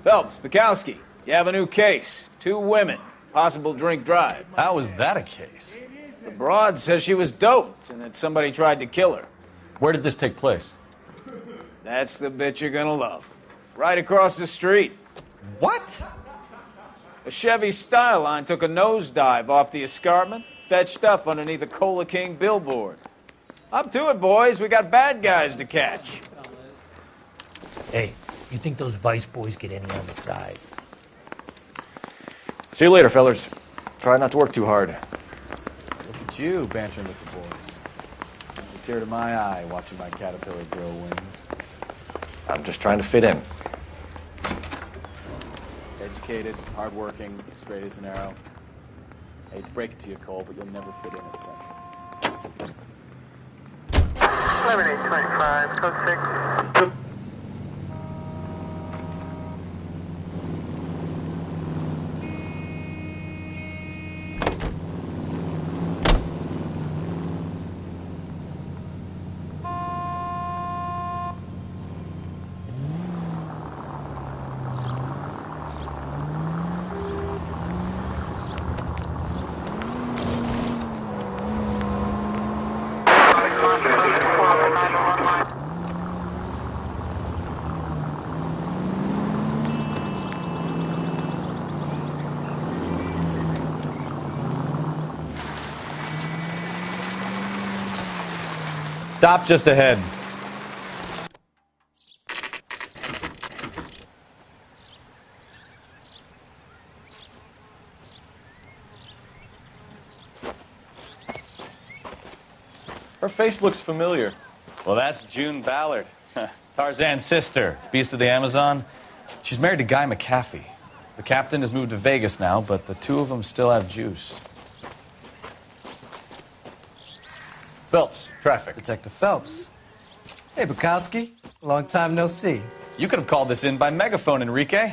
Phelps, Bukowski, you have a new case. 2 women, possible drink drive. How is that a case? The broad says she was doped and that somebody tried to kill her. Where did this take place? That's the bit you're gonna love. Right across the street. What? A Chevy Styline took a nosedive off the escarpment, fetched up underneath a Cola King billboard. Up to it, boys. We got bad guys to catch. Hey, you think those Vice boys get any on the side? See you later, fellas. Try not to work too hard. Look at you bantering with the boys. It's a tear to my eye watching my caterpillar grow wings. I'm just trying to fit in. Educated, hardworking, straight as an arrow. I hate to break it to you, Cole, but you'll never fit in at Central. 11825, code 6. Stop just ahead. Her face looks familiar. Well, that's June Ballard, Tarzan's sister, beast of the Amazon. She's married to Guy McAfee. The captain has moved to Vegas now, but the 2 of them still have juice. Phelps, traffic. Detective Phelps. Hey, Bukowski. Long time no see. You could have called this in by megaphone, Enrique.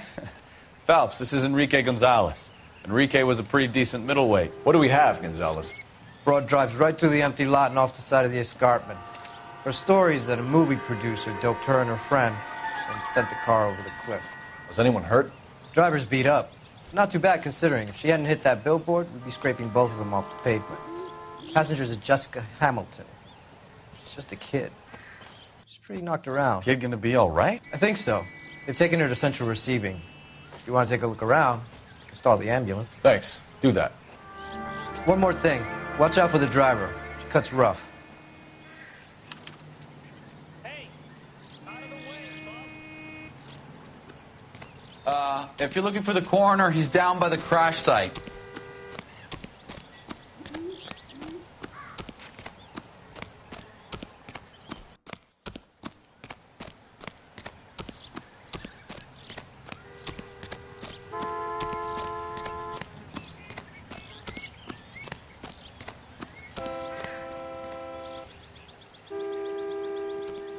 Phelps, this is Enrique Gonzalez. Enrique was a pretty decent middleweight. What do we have, Gonzalez? Broad drives right through the empty lot and off the side of the escarpment. Her story is that a movie producer doped her and her friend and sent the car over the cliff. Was anyone hurt? Driver's beat up. Not too bad considering. If she hadn't hit that billboard, we'd be scraping both of them off the pavement. Passenger's a Jessica Hamilton. She's just a kid. She's pretty knocked around. Kid gonna be all right? I think so. They've taken her to Central Receiving. If you want to take a look around, you can stall the ambulance. Thanks. Do that. One more thing. Watch out for the driver. She cuts rough. Hey, out of the way, If you're looking for the coroner, he's down by the crash site.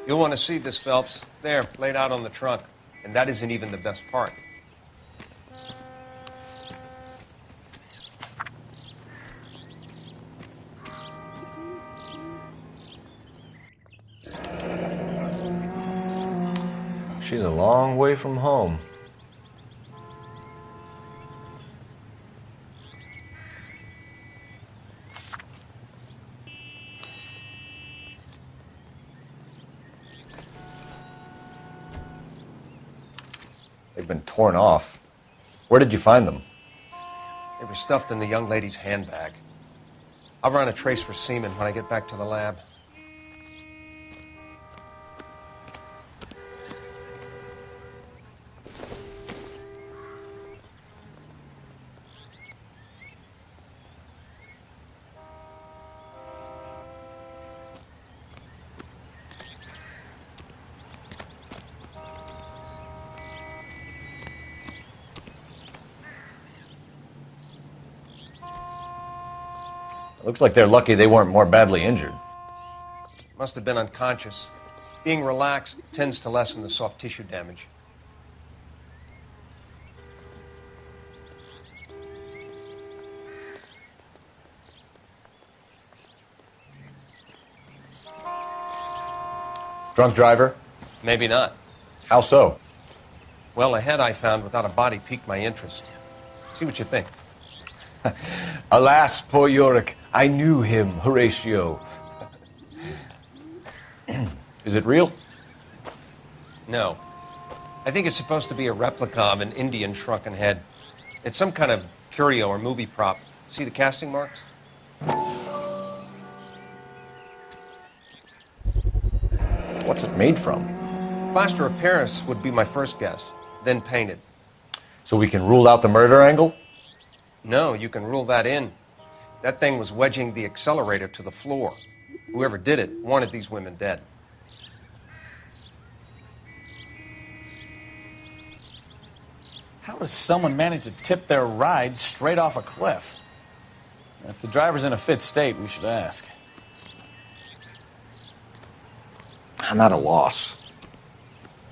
You'll want to see this, Phelps. There, laid out on the trunk. And that isn't even the best part. She's a long way from home. They've been torn off. Where did you find them? They were stuffed in the young lady's handbag. I'll run a trace for semen when I get back to the lab. Looks like they're lucky they weren't more badly injured. Must have been unconscious. Being relaxed tends to lessen the soft tissue damage. Drunk driver? Maybe not. How so? Well, a head I found without a body piqued my interest. See what you think. Alas, poor Yorick. I knew him, Horatio. Is it real? No. I think it's supposed to be a replica of an Indian shrunken head. It's some kind of curio or movie prop. See the casting marks? What's it made from? Plaster of Paris would be my first guess, then painted. So we can rule out the murder angle? No, you can rule that in. That thing was wedging the accelerator to the floor. Whoever did it wanted these women dead. How does someone manage to tip their ride straight off a cliff? If the driver's in a fit state, we should ask. I'm at a loss.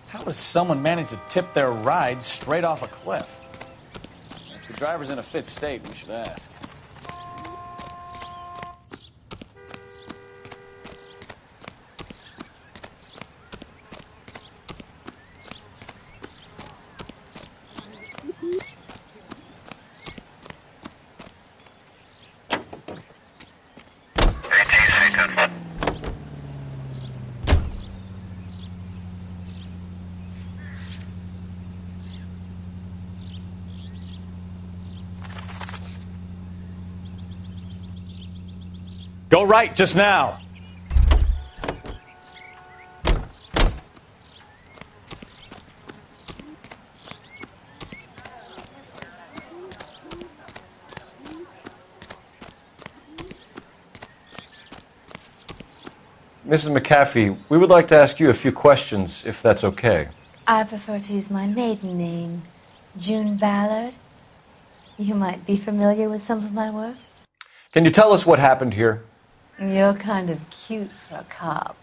How does someone manage to tip their ride straight off a cliff? If the driver's in a fit state, we should ask. Go right just now. Mrs. McAfee, we would like to ask you a few questions, if that's okay. I prefer to use my maiden name, June Ballard. You might be familiar with some of my work. Can you tell us what happened here? You're kind of cute for a cop.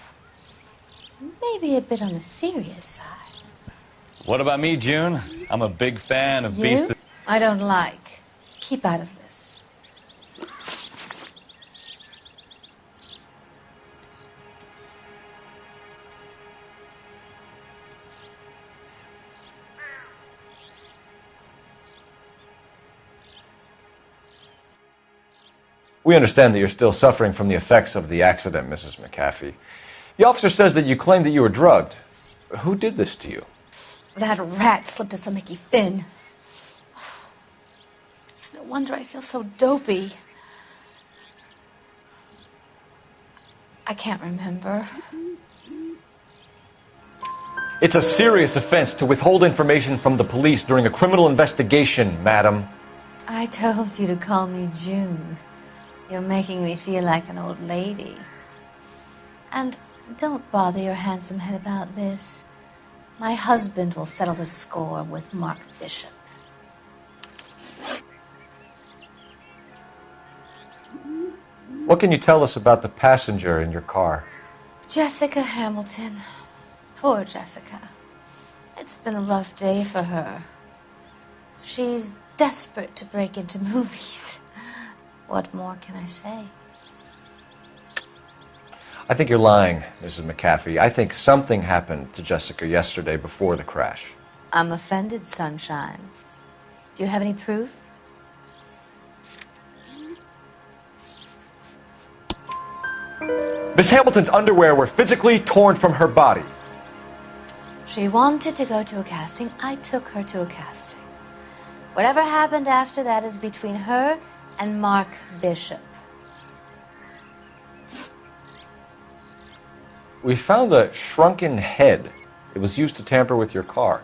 Maybe a bit on the serious side. What about me, June? I'm a big fan of Beast. You? I don't like. Keep out of this. We understand that you're still suffering from the effects of the accident, Mrs. McAfee. The officer says that you claimed that you were drugged. Who did this to you? That rat slipped us a Mickey Finn. It's no wonder I feel so dopey. I can't remember. It's a serious offense to withhold information from the police during a criminal investigation, madam. I told you to call me June. You're making me feel like an old lady. And don't bother your handsome head about this. My husband will settle the score with Mark Bishop. What can you tell us about the passenger in your car? Jessica Hamilton. Poor Jessica. It's been a rough day for her. She's desperate to break into movies. What more can I say? I think you're lying, Mrs. McAfee. I think something happened to Jessica yesterday before the crash. I'm offended, Sunshine. Do you have any proof? Miss Hamilton's underwear were physically torn from her body. She wanted to go to a casting. I took her to a casting. Whatever happened after that is between her and Mark Bishop. We found a shrunken head. It was used to tamper with your car.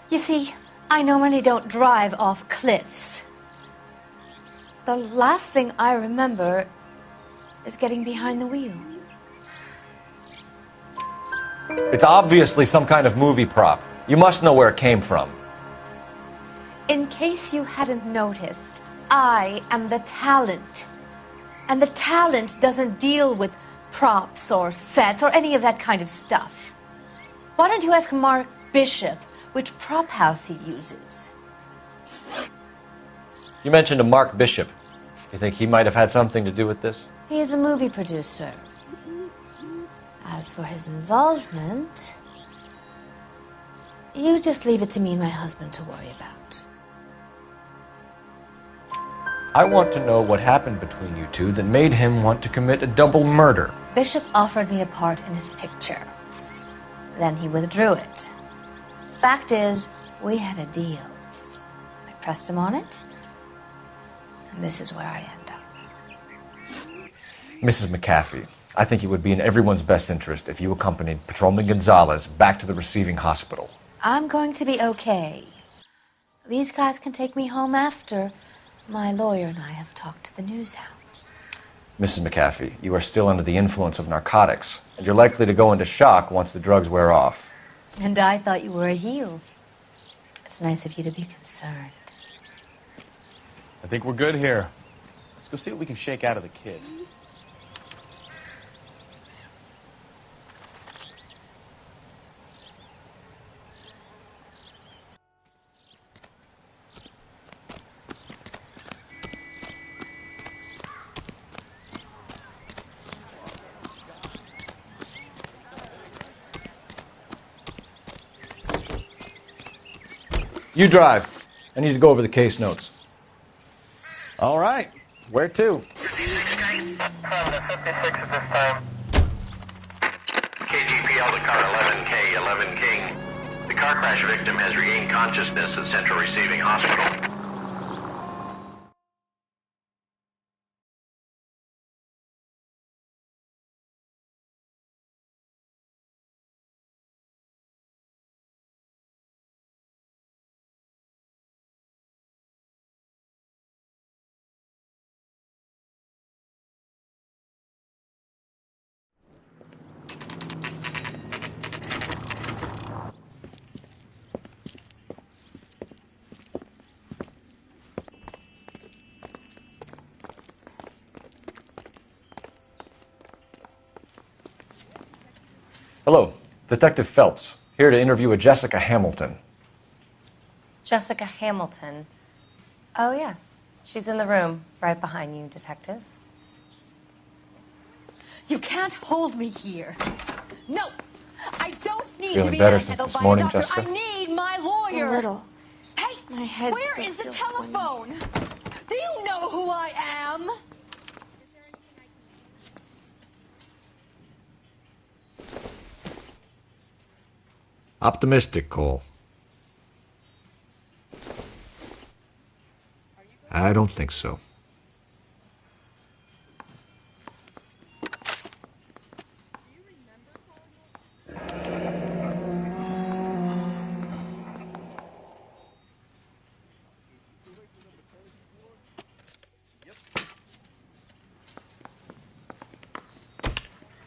You see, I normally don't drive off cliffs. The last thing I remember is getting behind the wheel. It's obviously some kind of movie prop. You must know where it came from. In case you hadn't noticed, I am the talent. And the talent doesn't deal with props or sets or any of that kind of stuff. Why don't you ask Mark Bishop which prop house he uses? You mentioned a Mark Bishop. You think he might have had something to do with this? He is a movie producer. As for his involvement, You just leave it to me and my husband to worry about. I want to know what happened between you two that made him want to commit a double murder. Bishop offered me a part in his picture. Then he withdrew it. Fact is, we had a deal. I pressed him on it, and this is where I end up. Mrs. McAfee, I think it would be in everyone's best interest if you accompanied Patrolman Gonzalez back to the receiving hospital. I'm going to be okay. These guys can take me home after my lawyer and I have talked to the news hounds. Mrs. McAfee, you are still under the influence of narcotics, and you're likely to go into shock once the drugs wear off. And I thought you were a heel. It's nice of you to be concerned. I think we're good here. Let's go see what we can shake out of the kid. You drive. I need to go over the case notes. All right. Where to? KGPL to car 11K, 11 King. The car crash victim has regained consciousness at Central Receiving Hospital. Hello, Detective Phelps, here to interview a Jessica Hamilton. Jessica Hamilton. Oh, yes. She's in the room, right behind you, Detective. You can't hold me here. No, I don't need Feeling to be better since manhandled this by a morning, doctor. Jessica? I need my lawyer. A little. Hey, My head where still is the feels telephone? Do you know who I am? Optimistic, Cole. I don't think so.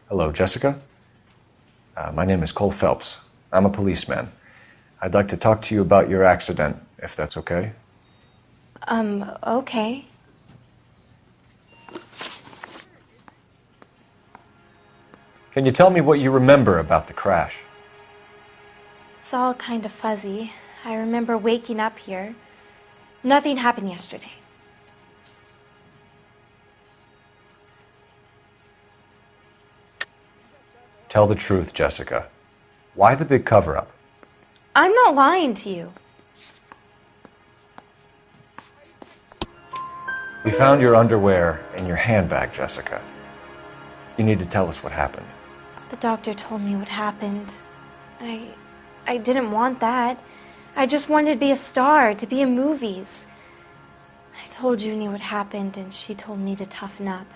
Hello, Jessica. My name is Cole Phelps. I'm a policeman. I'd like to talk to you about your accident, if that's okay. Okay. Can you tell me what you remember about the crash? It's all kind of fuzzy. I remember waking up here. Nothing happened yesterday. Tell the truth, Jessica. Why the big cover-up? I'm not lying to you. We found your underwear in your handbag, Jessica. You need to tell us what happened. The doctor told me what happened. I didn't want that. I just wanted to be a star, to be in movies. I told Junie what happened, and she told me to toughen up.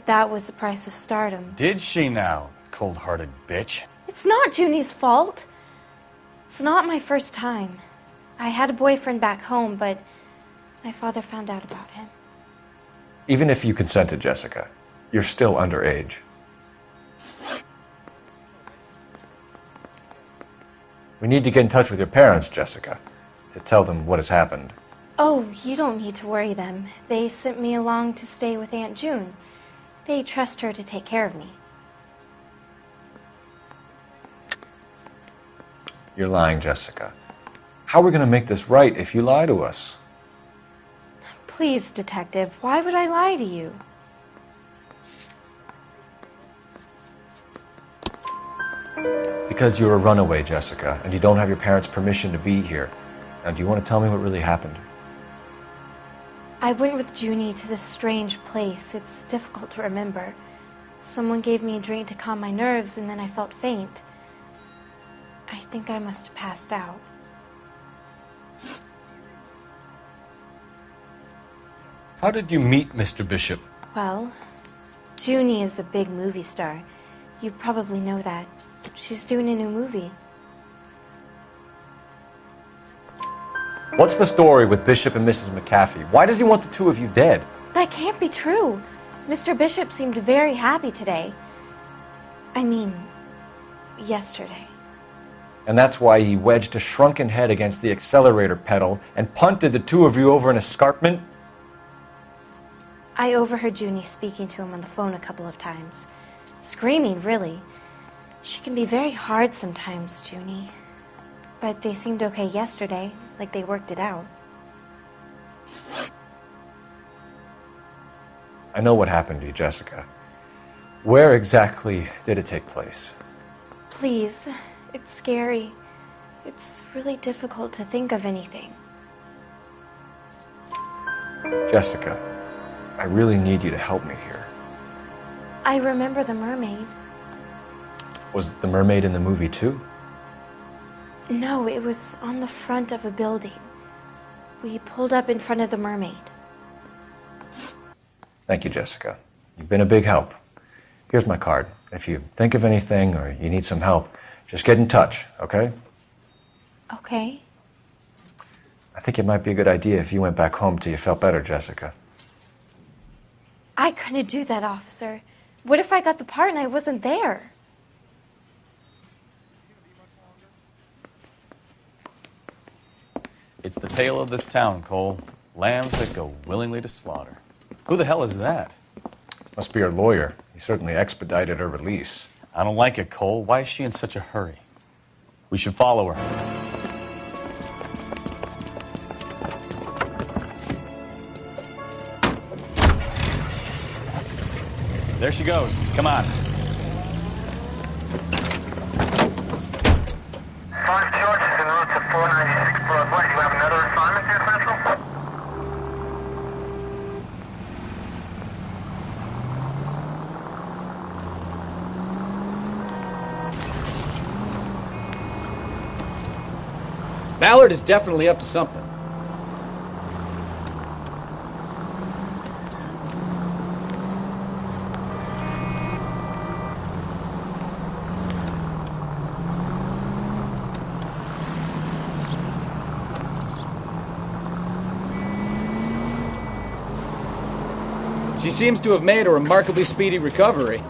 That was the price of stardom. Did she now, cold-hearted bitch? It's not Junie's fault. It's not my first time. I had a boyfriend back home, but my father found out about him. Even if you consented, Jessica, you're still underage. We need to get in touch with your parents, Jessica, to tell them what has happened. Oh, you don't need to worry them. They sent me along to stay with Aunt June. They trust her to take care of me. You're lying, Jessica. How are we going to make this right if you lie to us? Please, Detective, why would I lie to you? Because you're a runaway, Jessica, and you don't have your parents' permission to be here. Now, do you want to tell me what really happened? I went with Junie to this strange place. It's difficult to remember. Someone gave me a drink to calm my nerves, and then I felt faint. I think I must have passed out. How did you meet Mr. Bishop? Well, Junie is a big movie star. You probably know that. She's doing a new movie. What's the story with Bishop and Mrs. McAfee? Why does he want the two of you dead? That can't be true. Mr. Bishop seemed very happy today. I mean, yesterday. And that's why he wedged a shrunken head against the accelerator pedal and punted the two of you over an escarpment? I overheard Junie speaking to him on the phone a couple of times. Screaming, really. She can be very hard sometimes, Junie. But they seemed okay yesterday, like they worked it out. I know what happened to you, Jessica. Where exactly did it take place? Please, it's scary. It's really difficult to think of anything. Jessica, I really need you to help me here. I remember the mermaid. Was the mermaid in the movie too? No, it was on the front of a building. We pulled up in front of the mermaid. Thank you, Jessica. You've been a big help. Here's my card. If you think of anything or you need some help, just get in touch, okay? Okay. I think it might be a good idea if you went back home till you felt better, Jessica. I couldn't do that, officer. What if I got the part and I wasn't there? It's the tale of this town, Cole. Lambs that go willingly to slaughter. Who the hell is that? Must be her lawyer. He certainly expedited her release. I don't like it, Cole. Why is she in such a hurry? We should follow her. There she goes. Come on. 5 George is en route to 496 Broadway. You have another assignment here, Central? Ballard is definitely up to something. She seems to have made a remarkably speedy recovery.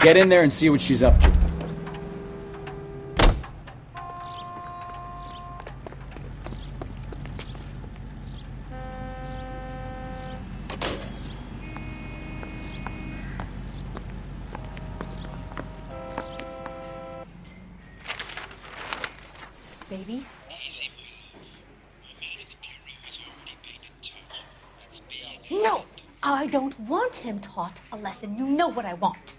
Get in there and see what she's up to. Baby? No! I don't want him taught a lesson. You know what I want.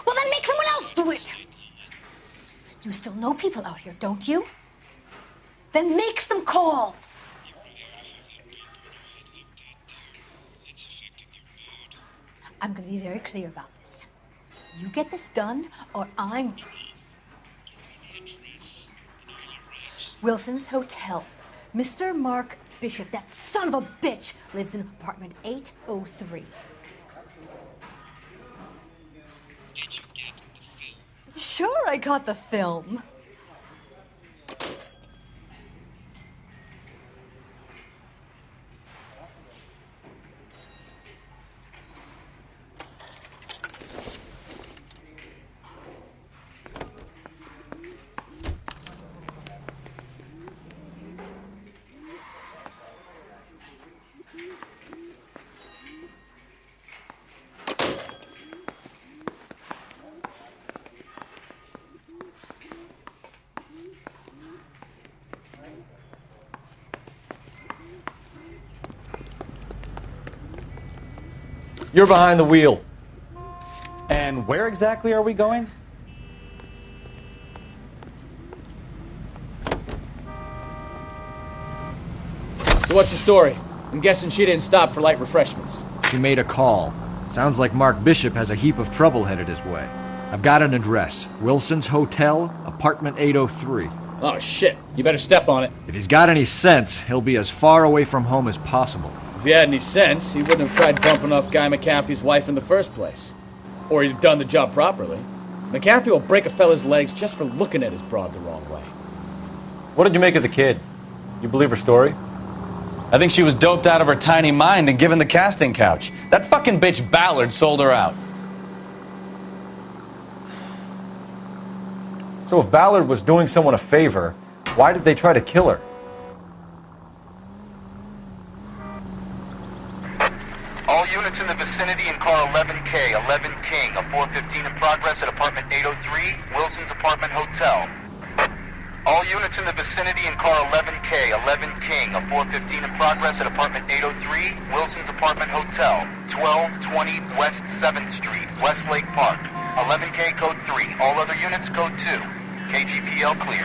Well, then make someone else do it! You still know people out here, don't you? Then make some calls! I'm gonna be very clear about this. You get this done, or I'm... Wilson's Hotel. Mr. Mark Bishop, that son of a bitch, lives in apartment 803. Sure, I got the film. You're behind the wheel. And where exactly are we going? So what's the story? I'm guessing she didn't stop for light refreshments. She made a call. Sounds like Mark Bishop has a heap of trouble headed his way. I've got an address. Wilson's Hotel, apartment 803. Oh, shit. You better step on it. If he's got any sense, he'll be as far away from home as possible. If he had any sense, he wouldn't have tried bumping off Guy McAfee's wife in the first place. Or he'd have done the job properly. McAfee will break a fella's legs just for looking at his broad the wrong way. What did you make of the kid? You believe her story? I think she was doped out of her tiny mind and given the casting couch. That fucking bitch Ballard sold her out. So if Ballard was doing someone a favor, why did they try to kill her? All units in the vicinity in car 11K, 11 King, a 415 in progress at apartment 803, Wilson's Apartment Hotel. All units in the vicinity in car 11K, 11 King, a 415 in progress at apartment 803, Wilson's Apartment Hotel, 1220 West 7th Street, Westlake Park. 11K code 3, all other units code 2. KGPL clear.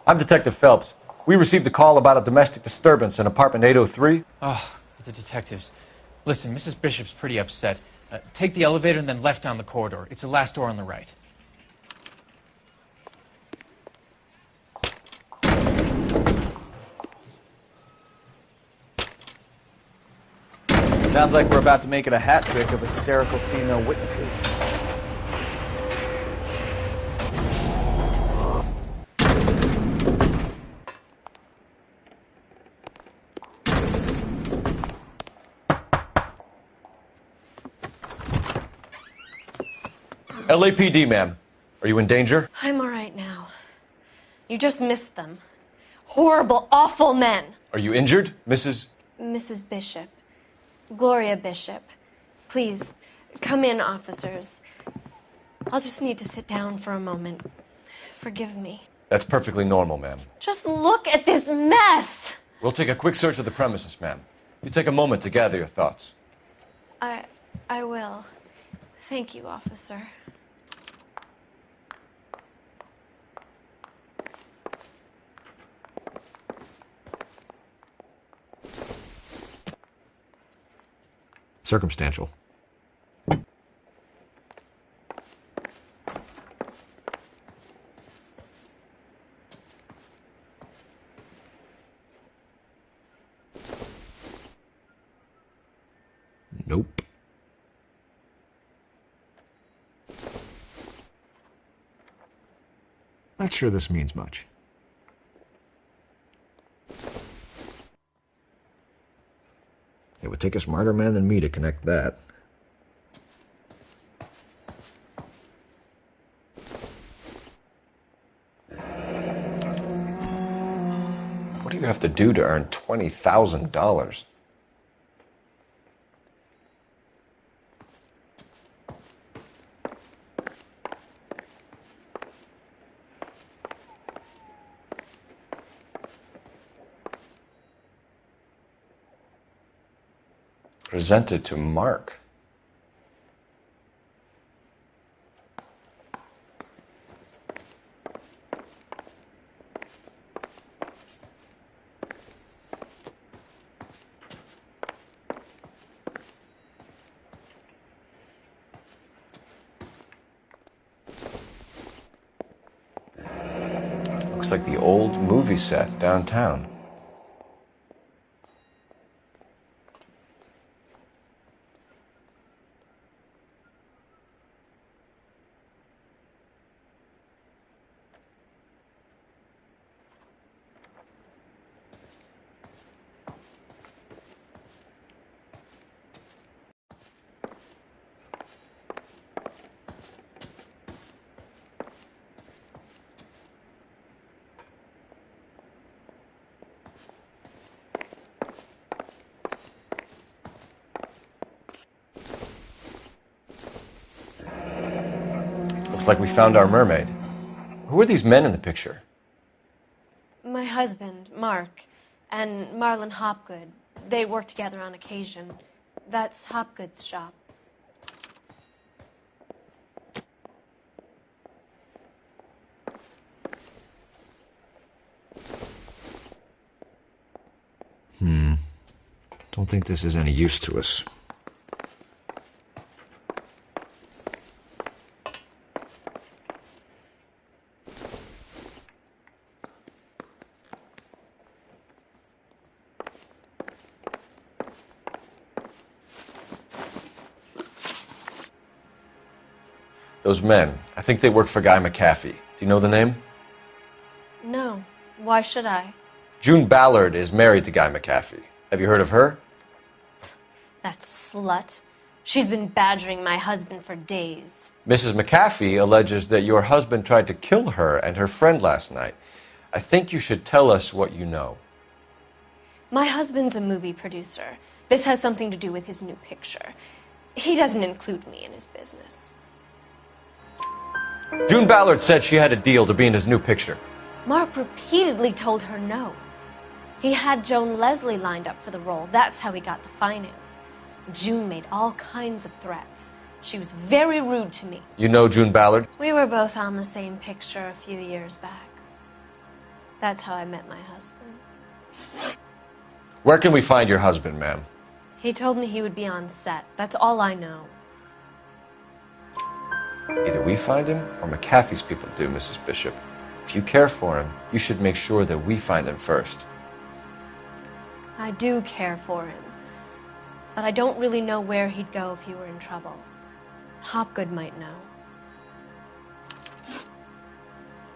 I'm Detective Phelps. We received a call about a domestic disturbance in apartment 803. Oh, the detectives. Listen, Mrs. Bishop's pretty upset. Take the elevator and then left down the corridor. It's the last door on the right. Sounds like we're about to make it a hat trick of hysterical female witnesses. LAPD, ma'am. Are you in danger? I'm all right now. You just missed them. Horrible, awful men. Are you injured, Mrs. Mrs. Bishop. Gloria Bishop. Please, come in, officers. I'll just need to sit down for a moment. Forgive me. That's perfectly normal, ma'am. Just look at this mess! We'll take a quick search of the premises, ma'am. You take a moment to gather your thoughts. I will. Thank you, officer. Circumstantial. Nope. Not sure this means much. It would take a smarter man than me to connect that. What do you have to do to earn $20,000? Presented to Mark. Looks like the old movie set downtown. Looks like we found our mermaid. Who are these men in the picture? My husband, Mark, and Marlon Hopgood. They work together on occasion. That's Hopgood's shop. Don't think this is any use to us. Those men, I think they work for Guy McAfee. Do you know the name? No. Why should I? June Ballard is married to Guy McAfee. Have you heard of her? That slut. She's been badgering my husband for days. Mrs. McAfee alleges that your husband tried to kill her and her friend last night. I think you should tell us what you know. My husband's a movie producer. This has something to do with his new picture. He doesn't include me in his business. June Ballard said she had a deal to be in his new picture. Mark repeatedly told her no. He had Joan Leslie lined up for the role. That's how he got the finance. June made all kinds of threats. She was very rude to me. You know June Ballard? We were both on the same picture a few years back. That's how I met my husband. Where can we find your husband, ma'am? He told me he would be on set. That's all I know. Either we find him or McAfee's people do, Mrs. Bishop. If you care for him, you should make sure that we find him first. I do care for him. But I don't really know where he'd go if he were in trouble. Hopgood might know.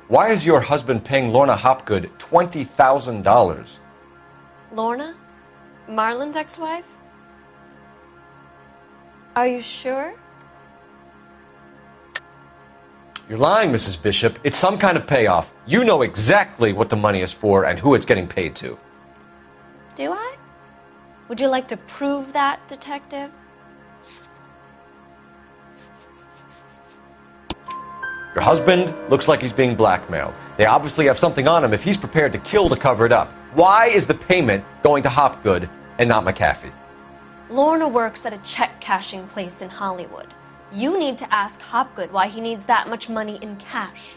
Why is your husband paying Lorna Hopgood $20,000? Lorna? Marlon's ex-wife? Are you sure? You're lying, Mrs. Bishop. It's some kind of payoff. You know exactly what the money is for and who it's getting paid to. Do I? Would you like to prove that, Detective? Your husband looks like he's being blackmailed. They obviously have something on him if he's prepared to kill to cover it up. Why is the payment going to Hopgood and not McAfee? Lorna works at a check-cashing place in Hollywood. You need to ask Hopgood why he needs that much money in cash.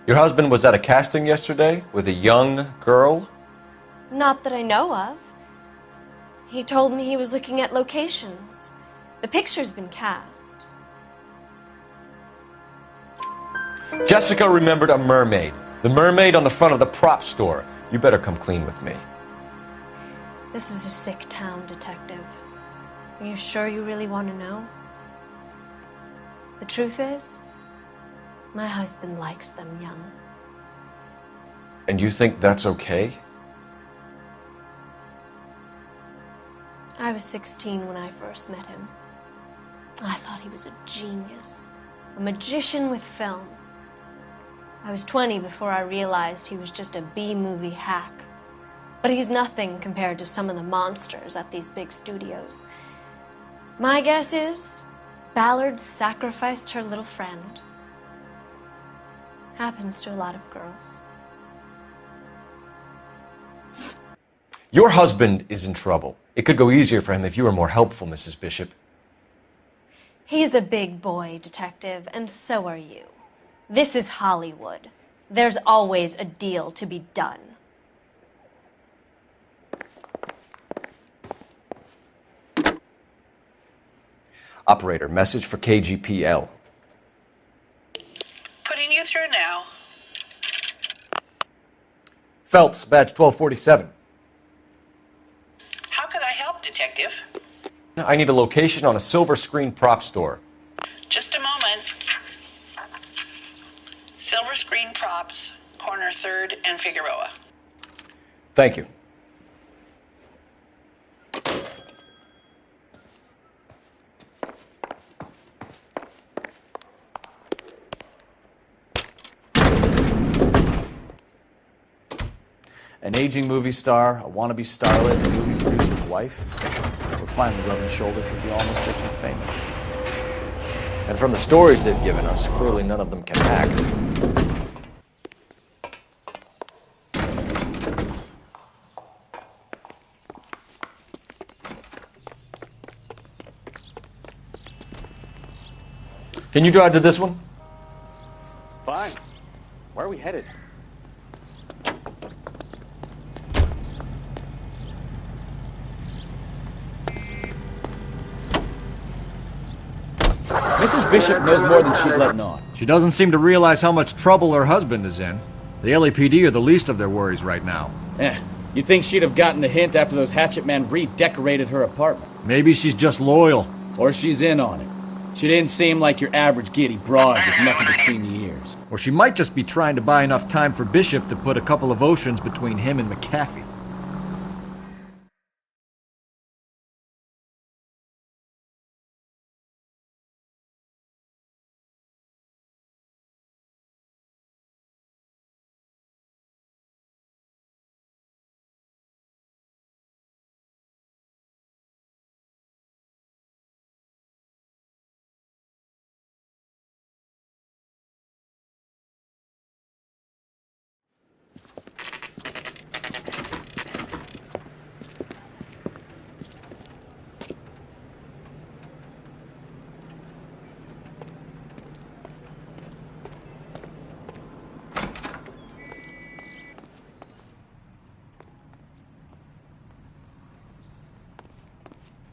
Your husband was at a casting yesterday with a young girl? Not that I know of. He told me he was looking at locations. The picture's been cast. Jessica remembered a mermaid. The mermaid on the front of the prop store. You better come clean with me. This is a sick town, Detective. Are you sure you really want to know? The truth is, my husband likes them young. And you think that's okay? I was 16 when I first met him. I thought he was a genius, a magician with film. I was 20 before I realized he was just a B-movie hack. But he's nothing compared to some of the monsters at these big studios. My guess is Ballard sacrificed her little friend. Happens to a lot of girls. Your husband is in trouble. It could go easier for him if you were more helpful, Mrs. Bishop. He's a big boy, Detective, and so are you. This is Hollywood. There's always a deal to be done. Operator, message for KGPL. Putting you through now. Phelps, badge 1247. How could I help, Detective? I need a location on a silver screen prop store. Just a moment. Silver Screen Props, corner 3rd and Figueroa. Thank you. An aging movie star, a wannabe starlet, a movie producer's wife. We're finally rubbing shoulders with the almost rich and famous. And from the stories they've given us, clearly none of them can act. Can you drive to this one? Fine. Where are we headed? Mrs. Bishop knows more than she's letting on. She doesn't seem to realize how much trouble her husband is in. The LAPD are the least of their worries right now. You'd think she'd have gotten the hint after those hatchet men redecorated her apartment. Maybe she's just loyal. Or she's in on it. She didn't seem like your average giddy broad with nothing between the ears. Or she might just be trying to buy enough time for Bishop to put a couple of oceans between him and McAfee.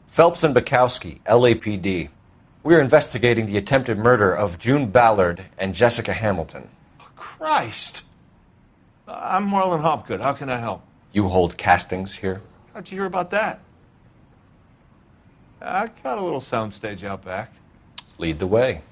Phelps and Bukowski, LAPD. We are investigating the attempted murder of June Ballard and Jessica Hamilton. Christ! I'm Marlon Hopgood. How can I help? You hold castings here? How'd you hear about that? I got a little soundstage out back. Lead the way.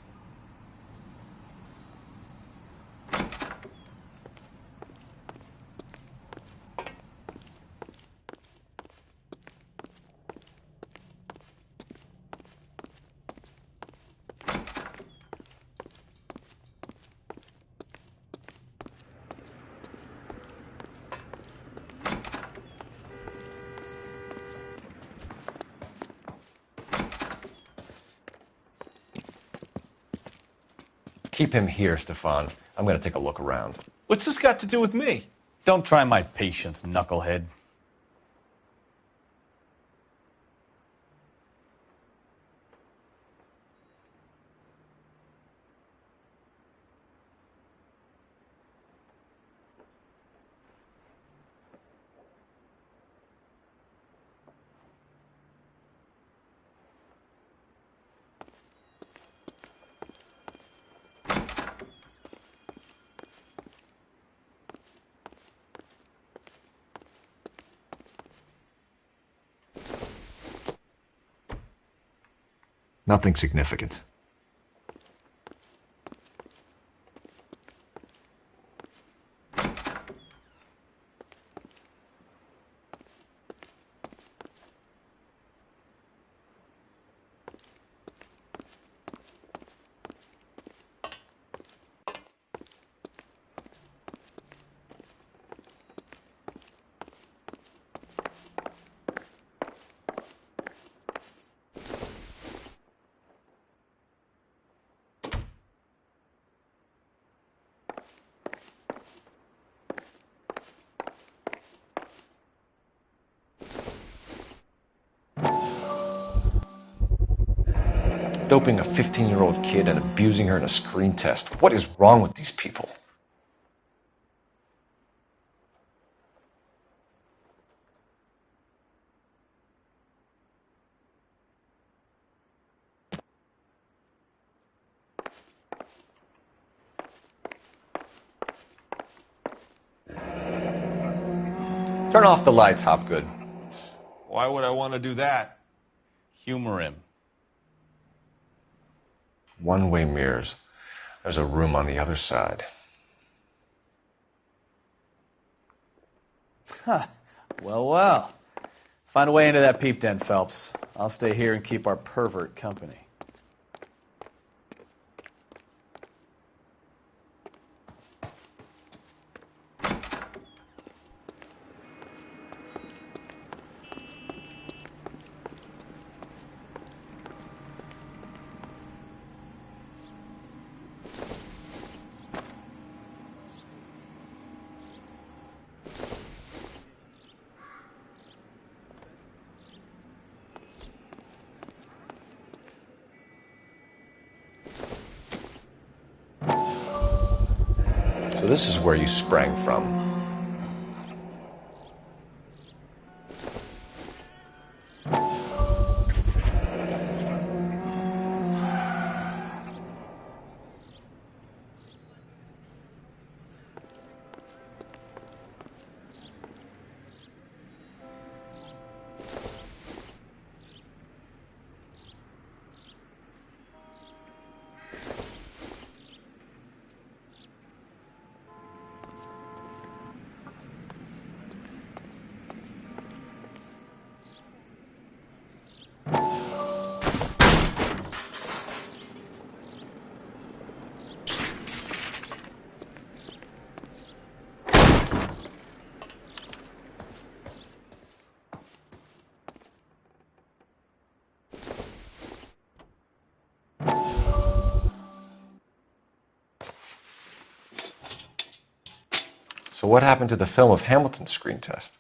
Keep him here, Stefan. I'm going to take a look around. What's this got to do with me? Don't try my patience, knucklehead. Nothing significant. Doping a 15-year-old kid and abusing her in a screen test. What is wrong with these people? Turn off the lights, Hopgood. Why would I want to do that? Humor him. One-way mirrors. There's a room on the other side. Huh. Well. Find a way into that peep den, Phelps. I'll stay here and keep our pervert company. this is where you sprang from. So what happened to the film of Hamilton's screen test?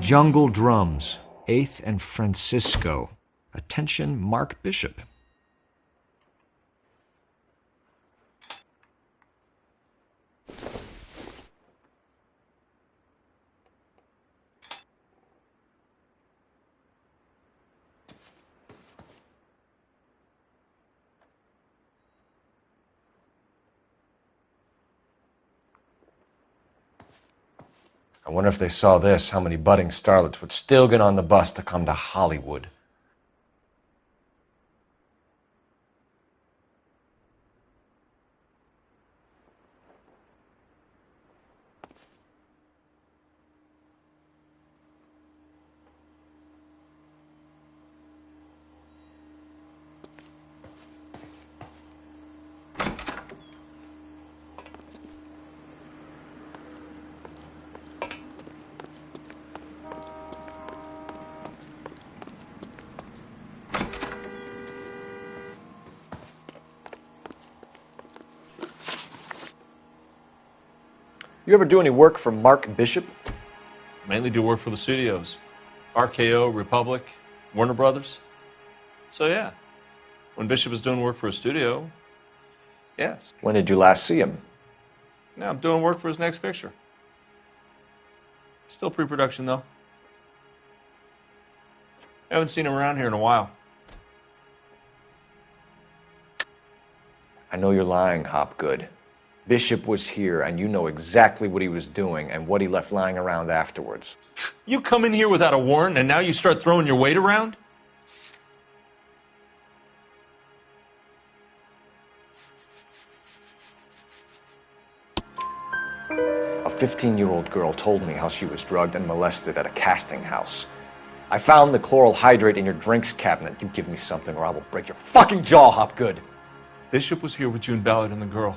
Jungle Drums, 8th and Francisco. Attention, Mark Bishop. I wonder if they saw this, how many budding starlets would still get on the bus to come to Hollywood. You ever do any work for Mark Bishop? Mainly do work for the studios. RKO, Republic, Warner Brothers. So yeah, when Bishop is doing work for a studio, yes. When did you last see him? Now I'm doing work for his next picture. Still pre-production though. Haven't seen him around here in a while. I know you're lying, Hopgood. Bishop was here, and you know exactly what he was doing and what he left lying around afterwards. You come in here without a warrant, and now you start throwing your weight around? A 15-year-old girl told me how she was drugged and molested at a casting house. I found the chloral hydrate in your drinks cabinet. You give me something or I will break your fucking jaw, Hopgood. Bishop was here with June Ballard and the girl.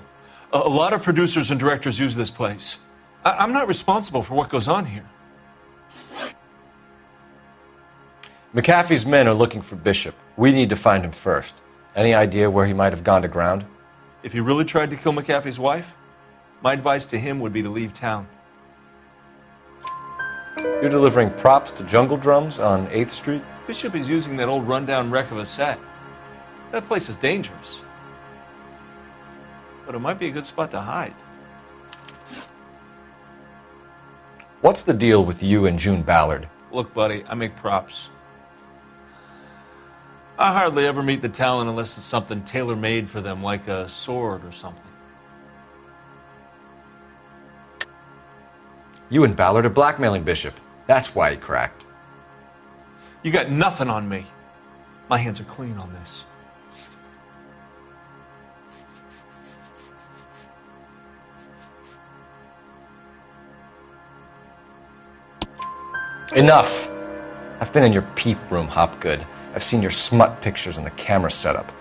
A lot of producers and directors use this place. I'm not responsible for what goes on here. McAfee's men are looking for Bishop. We need to find him first. Any idea where he might have gone to ground? If he really tried to kill McAfee's wife, my advice to him would be to leave town. You're delivering props to Jungle Drums on 8th Street? Bishop is using that old rundown wreck of a set. That place is dangerous. But it might be a good spot to hide. What's the deal with you and June Ballard? Look, buddy, I make props. I hardly ever meet the talent unless it's something tailor-made for them, like a sword or something. You and Ballard are blackmailing Bishop. That's why he cracked. You got nothing on me. My hands are clean on this. Enough! I've been in your peep room, Hopgood. I've seen your smut pictures and the camera setup.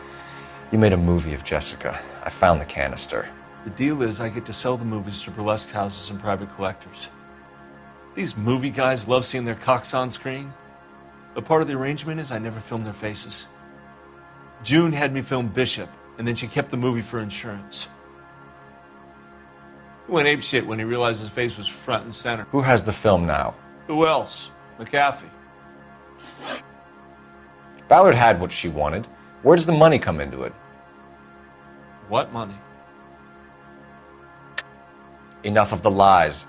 You made a movie of Jessica. I found the canister. The deal is I get to sell the movies to burlesque houses and private collectors. These movie guys love seeing their cocks on screen. But part of the arrangement is I never filmed their faces. June had me film Bishop, and then she kept the movie for insurance. He went apeshit when he realized his face was front and center. Who has the film now? Who else? McAfee. Ballard had what she wanted. Where does the money come into it? What money? Enough of the lies.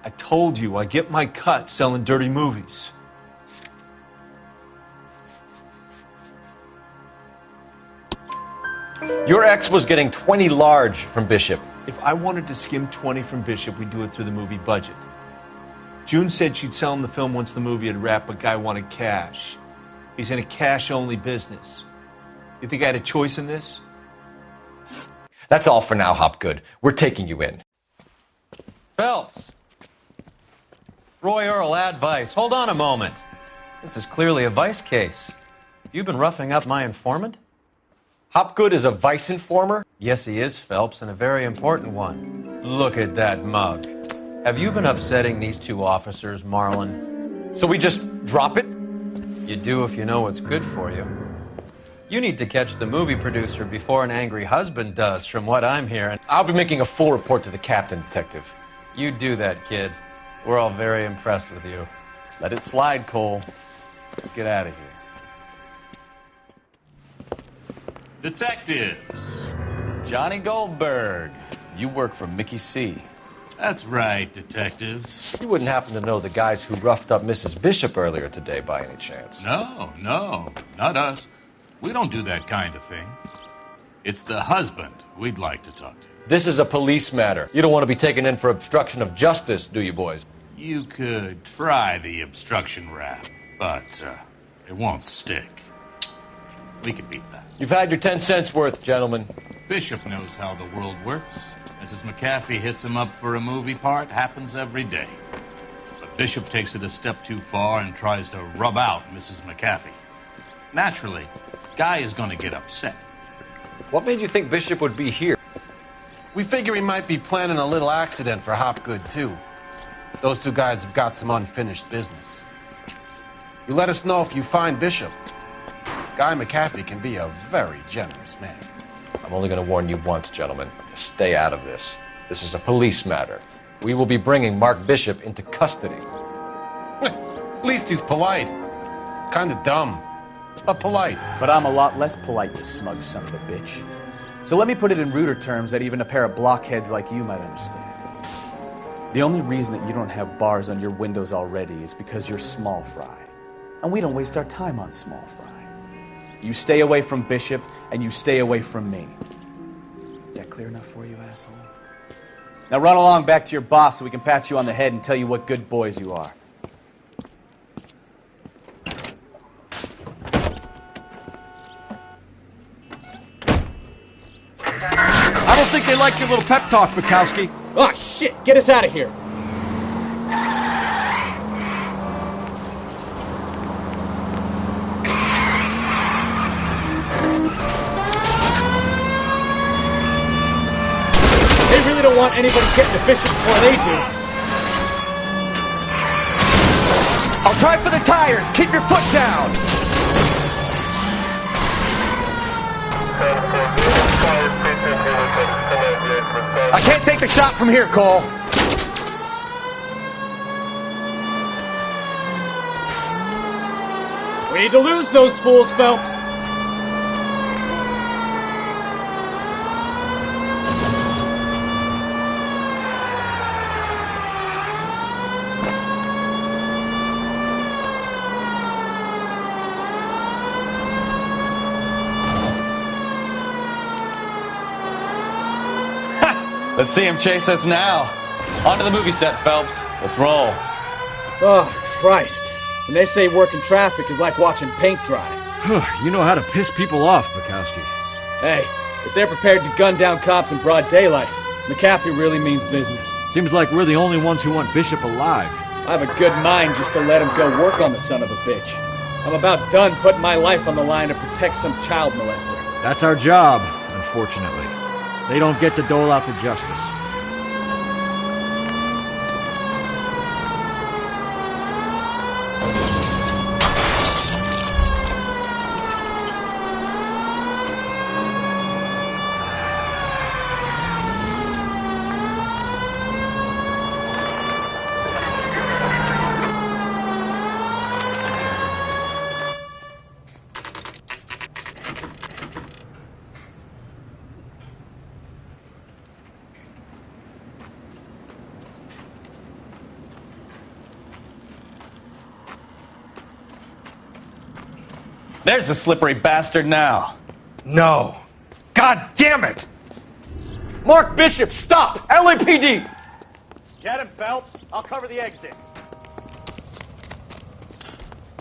I told you I get my cut selling dirty movies. Your ex was getting 20 large from Bishop. If I wanted to skim 20 from Bishop, we'd do it through the movie budget. June said she'd sell him the film once the movie had wrapped, but Guy wanted cash. He's in a cash-only business. You think I had a choice in this? That's all for now, Hopgood. We're taking you in. Phelps! Roy Earl, ad vice. Hold on a moment. This is clearly a vice case. You've been roughing up my informant? Hopgood is a vice informer? Yes, he is, Phelps, and a very important one. Look at that mug. Have you been upsetting these two officers, Marlon? So we just drop it? You do if you know what's good for you. You need to catch the movie producer before an angry husband does, from what I'm hearing. I'll be making a full report to the captain, Detective. You do that, kid. We're all very impressed with you. Let it slide, Cole. Let's get out of here. Detectives. Johnny Goldberg. You work for Mickey C. That's right, detectives. You wouldn't happen to know the guys who roughed up Mrs. Bishop earlier today by any chance? No, not us. We don't do that kind of thing. It's the husband we'd like to talk to. This is a police matter. You don't want to be taken in for obstruction of justice, do you, boys? You could try the obstruction rap, but it won't stick. We could beat that. You've had your 10 cents worth, gentlemen. Bishop knows how the world works. Mrs. McAfee hits him up for a movie part. Happens every day. But Bishop takes it a step too far and tries to rub out Mrs. McAfee. Naturally, Guy is going to get upset. What made you think Bishop would be here? We figure he might be planning a little accident for Hopgood, too. Those two guys have got some unfinished business. You let us know if you find Bishop. Guy McAfee can be a very generous man. I'm only going to warn you once, gentlemen. To stay out of this. This is a police matter. We will be bringing Mark Bishop into custody. At least he's polite. Kind of dumb, but polite. But I'm a lot less polite, you smug son of a bitch. So let me put it in ruder terms that even a pair of blockheads like you might understand. The only reason that you don't have bars on your windows already is because you're small fry. And we don't waste our time on small fry. You stay away from Bishop, and you stay away from me. Is that clear enough for you, asshole? Now run along back to your boss so we can pat you on the head and tell you what good boys you are. I don't think they like your little pep talk, Bukowski. Oh, shit! Get us out of here! They really don't want anybody getting to Bishop before they do. I'll try for the tires. Keep your foot down. I can't take the shot from here, Cole. We need to lose those fools, Phelps. Let's see him chase us now. On to the movie set, Phelps. Let's roll. Oh, Christ. When they say working traffic is like watching paint dry. You know how to piss people off, Bukowski. Hey, if they're prepared to gun down cops in broad daylight, McAfee really means business. Seems like we're the only ones who want Bishop alive. I have a good mind just to let him go work on the son of a bitch. I'm about done putting my life on the line to protect some child molester. That's our job, unfortunately. They don't get to dole out the justice. There's the slippery bastard now. No. God damn it! Mark Bishop, stop! LAPD! Get him, Phelps. I'll cover the exit.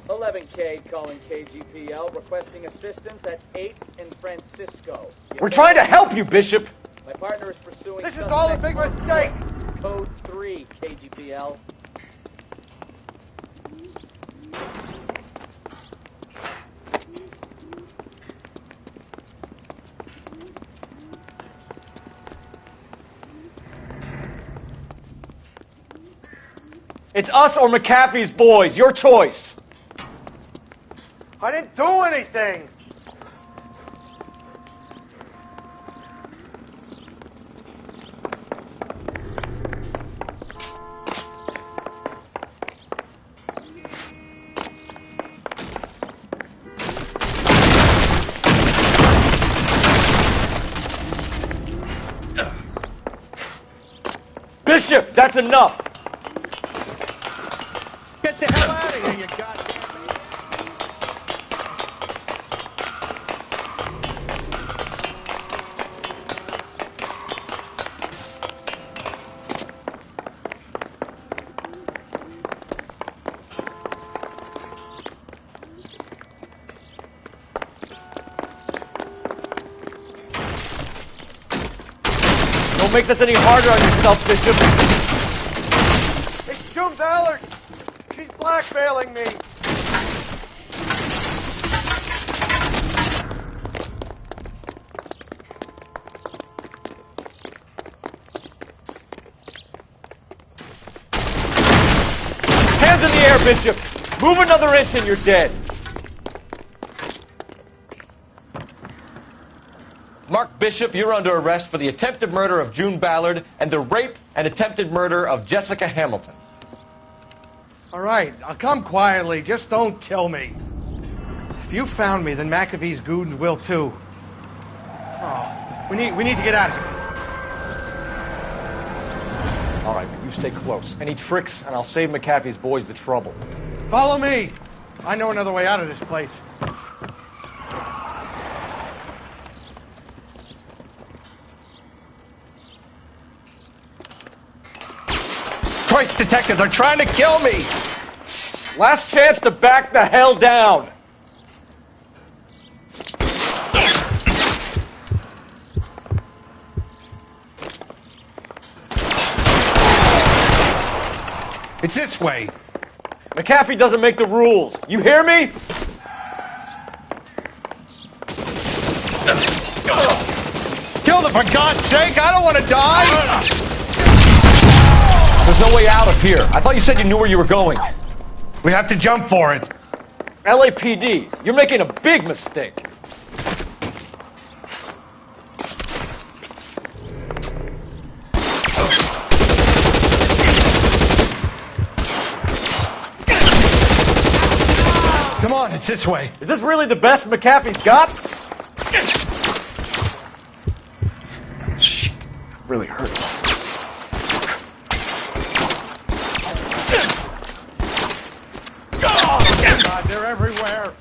11K calling KGPL, requesting assistance at 8th and Francisco. We're trying to help you, Bishop! My partner is pursuing This is all a big mistake! Code 3, KGPL. It's us or McAfee's boys. Your choice. I didn't do anything! Bishop, that's enough! Get the hell out of here, you goddamn idiot! Don't make this any harder on yourself, Bishop. It's June Ballard! She's blackmailing me! Hands in the air, Bishop! Move another inch and you're dead. Mark Bishop, you're under arrest for the attempted murder of June Ballard and the rape and attempted murder of Jessica Hamilton. All right, I'll come quietly. Just don't kill me. If you found me, then McAfee's goons will too. Oh, we need to get out of here. All right, but you stay close. Any tricks, and I'll save McAfee's boys the trouble. Follow me. I know another way out of this place. Christ, detective, they're trying to kill me! Last chance to back the hell down! It's this way. McAfee doesn't make the rules. You hear me? Kill them, for God's sake! I don't want to die! There's no way out of here. I thought you said you knew where you were going. We have to jump for it. LAPD, you're making a big mistake. Come on, it's this way. Is this really the best McAfee's got? Shit, really hurts. God, they're everywhere.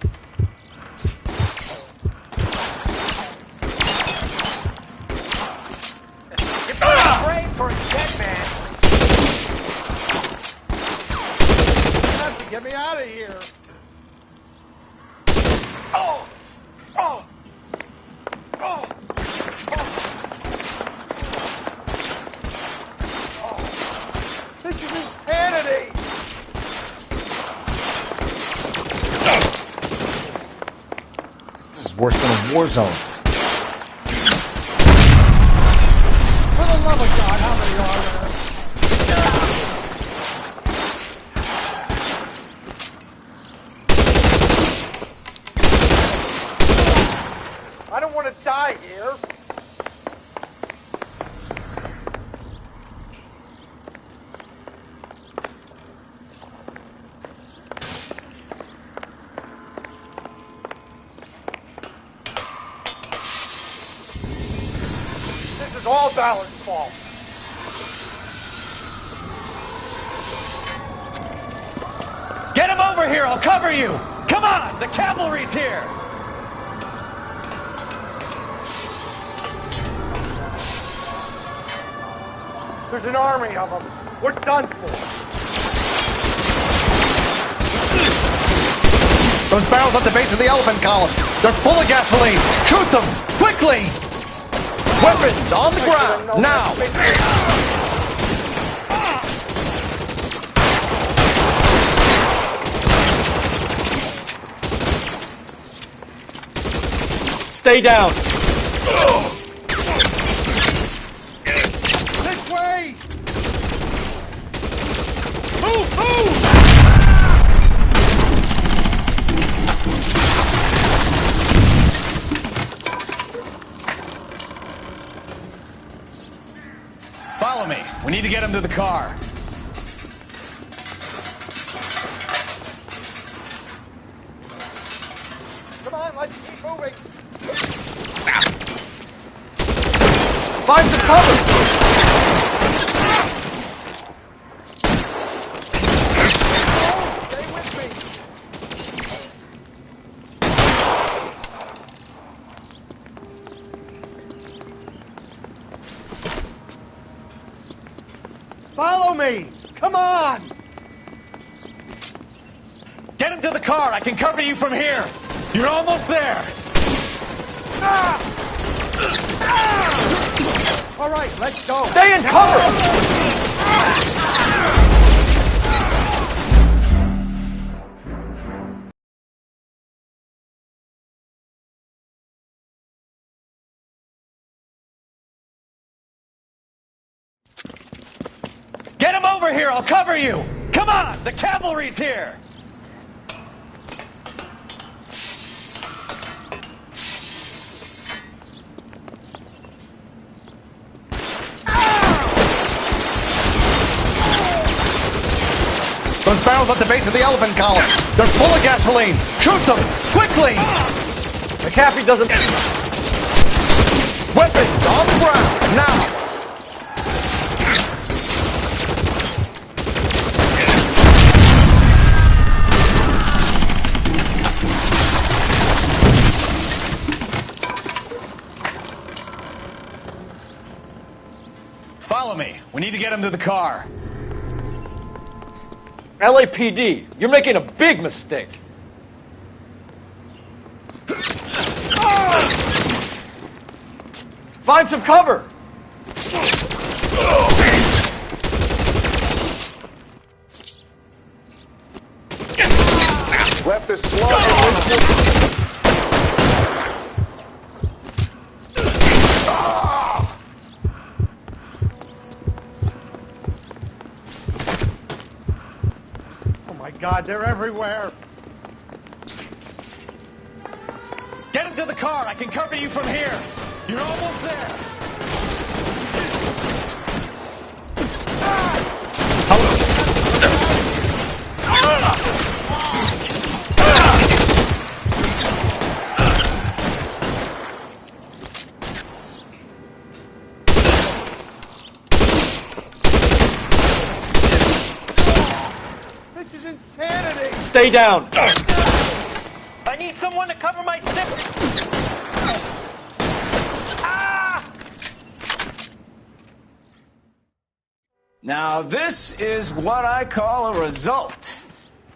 You're brain for a dead man. You have to get me out of here. Oh! Oh! Oh! Oh! This is insanity! This is worse than a war zone. For the love of God, how many are there? I don't want to die here. This is all Ballard's fault. Get him over here! I'll cover you! Come on! The cavalry's here! There's an army of them. We're done for. Those barrels at the base of the elephant column. They're full of gasoline. Shoot them! Quickly! Weapons on the ground, now! Stay down! This way! Move! Move! Follow me. We need to get him to the car. Come on, let's keep moving. Find some cover! Stay with me. Follow me! Come on! Get him to the car. I can cover you from here. You're almost there. All right, let's go. Stay in cover! Get him over here. I'll cover you. Come on. The cavalry's here. Those barrels at the base of the elephant column. They're full of gasoline. Shoot them! Quickly! McAfee doesn't... Weapons on the ground, now! Follow me. We need to get him to the car. LAPD, you're making a big mistake. Find some cover! Left is slow. God, they're everywhere. Get him to the car. I can cover you from here. You're almost there. Stay down. I need someone to cover my zip. Now, this is what I call a result.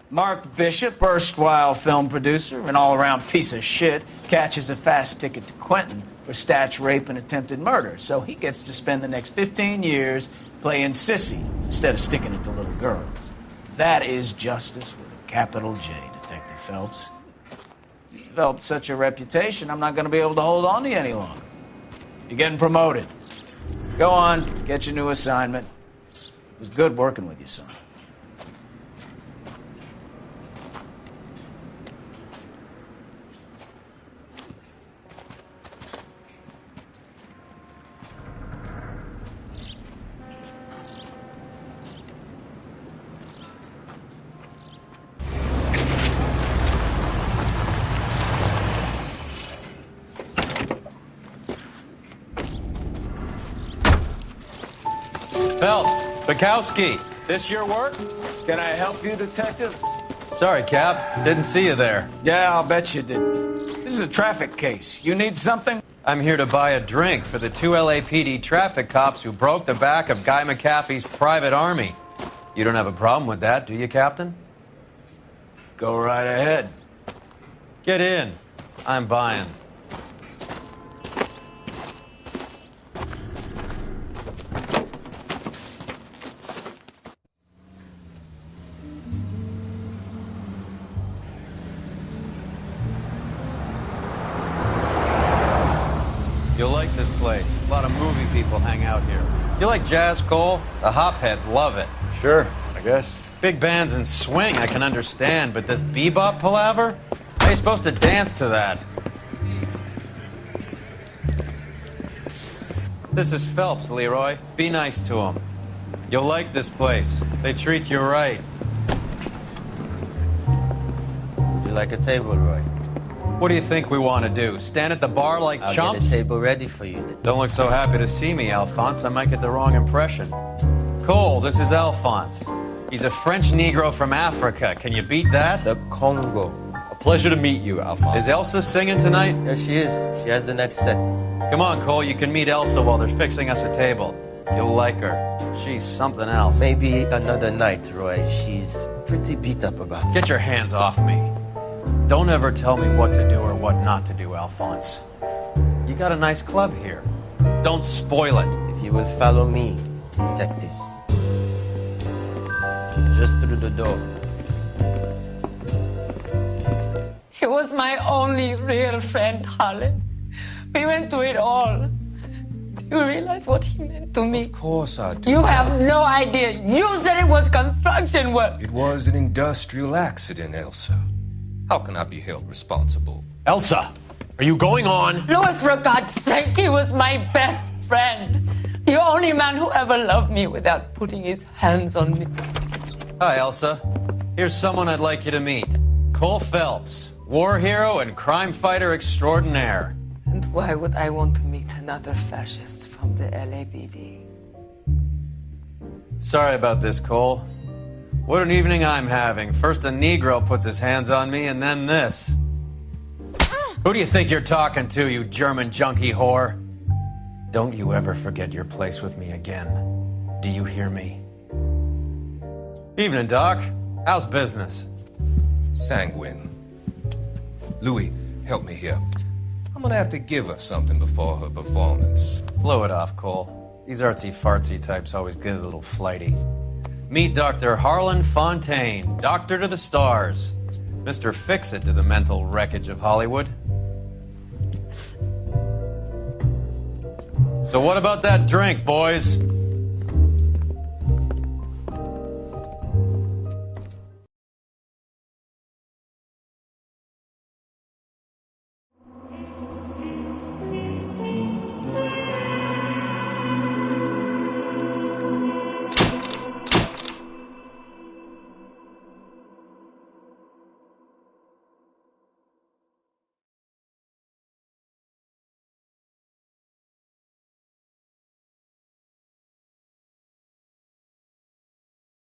Mark Bishop, erstwhile film producer, an all-around piece of shit, catches a fast ticket to Quentin for statch rape and attempted murder, so he gets to spend the next 15 years playing sissy instead of sticking it to little girls. That is justice with a capital J, Detective Phelps. You developed such a reputation, I'm not going to be able to hold on to you any longer. You're getting promoted. Go on, get your new assignment. It was good working with you, son. Phelps, Bukowski, this your work? Can I help you, Detective? Sorry, Cap. Didn't see you there. Yeah, I'll bet you did. This is a traffic case. You need something? I'm here to buy a drink for the 2 LAPD traffic cops who broke the back of Guy McAfee's private army. You don't have a problem with that, do you, Captain? Go right ahead. Get in. I'm buying. You'll like this place. A lot of movie people hang out here. You like jazz, Cole? The hopheads love it. Sure, I guess. Big bands and swing I can understand, but this bebop palaver? How are you supposed to dance to that? This is Phelps, Leroy. Be nice to him. You'll like this place. They treat you right. You like a table, Roy? What do you think we want to do? Stand at the bar like I'll chumps? get a table ready for you. Don't look so happy to see me, Alphonse. I might get the wrong impression. Cole, this is Alphonse. He's a French Negro from Africa. Can you beat that? The Congo. A pleasure to meet you, Alphonse. Is Elsa singing tonight? Yes, she is. She has the next set. Come on, Cole. You can meet Elsa while they're fixing us a table. You'll like her. She's something else. Maybe another night, Roy. She's pretty beat up about it. Get your hands off me. Don't ever tell me what to do or what not to do, Alphonse. You got a nice club here. Don't spoil it. If you will follow me, detectives. Just through the door. He was my only real friend, Harlan. We went through it all. Do you realize what he meant to me? Of course I do. You have no idea. You said it was construction work. It was an industrial accident, Elsa. How can I be held responsible? Elsa, are you going on? Louis, for God's sake, he was my best friend. The only man who ever loved me without putting his hands on me. Hi, Elsa. Here's someone I'd like you to meet. Cole Phelps, war hero and crime fighter extraordinaire. And why would I want to meet another fascist from the LAPD? Sorry about this, Cole. What an evening I'm having. First a Negro puts his hands on me, and then this. Who do you think you're talking to, you German junkie whore? Don't you ever forget your place with me again. Do you hear me? Evening, Doc. How's business? Sanguine. Louis, help me here. I'm gonna have to give her something before her performance. Blow it off, Cole. These artsy-fartsy types always get a little flighty. Meet Dr. Harlan Fontaine, doctor to the stars. Mr. Fix-It to the mental wreckage of Hollywood. So what about that drink, boys?